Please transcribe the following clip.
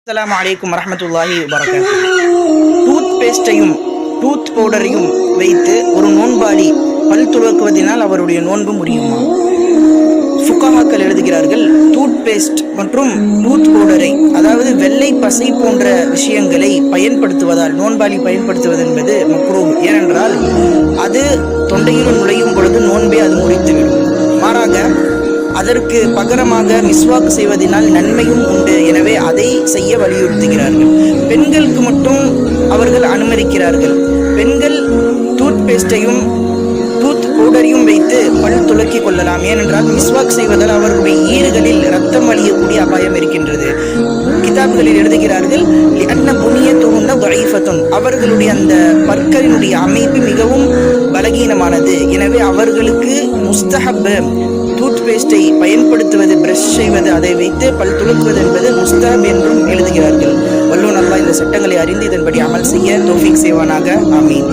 அஸ்ஸலாமு அலைக்கும் வரஹ்மத்துல்லாஹி வபரகாத்துஹு. டூத் பேஸ்டையும் டூத் பவுடரையும் வைத்து ஒரு நோன்பாளி பல் துலக்குவதனால் அவருடைய நோன்பு முடியுமா? ஃபுகஹாக்கள் எழுதுகிறார்கள், டூத் பேஸ்ட் மற்றும் டூத் பவுடரை, அதாவது வெள்ளை பசை போன்ற விஷயங்களை பயன்படுத்துவதால் நோன்பாளி பயன்படுத்துவது என்பது மக்ரூஹ். ஏனென்றால் அது தொண்டையில் நுழையும் பொழுது நோன்பை அது முறித்துவிடும். மாறாக அதற்கு பகரமாக மிஸ்வாக் செய்வதனால் நன்மையும் உண்டு. எனவே அதை செய்ய வலியுறுத்துகிறார்கள். பெண்களுக்கு மட்டும் அவர்கள் அனுமதிக்கிறார்கள். பெண்கள் டூத் பேஸ்டையும் டூத் பவுடரையும் வைத்து பல் துலக்கிக் கொள்ளலாம். ஏனென்றால் மிஸ்வாக் செய்வதால் அவர்களுடைய ஈறுகளில் ரத்தம் வழியக்கூடிய அபாயம் இருக்கின்றது. கிதாப்களில் எழுதுகிறார்கள், அவர்களுடைய அந்த பற்களினுடைய அமைப்பு மிகவும் பலகீனமானது. எனவே அவர்களுக்கு முஸ்தஹப் டூத் பேஸ்டை பயன்படுத்துவது, பிரஷ் செய்வது, அதை வைத்து பல் துலக்குவது என்பது முஸ்தஹப் என்றும் எழுதுகிறார்கள். வல்லோன் அல்லாஹ் இந்த சட்டங்களை அறிந்து இதன்படி அமல் செய்ய தௌஃபீக் செய்வானாக. ஆமீன்.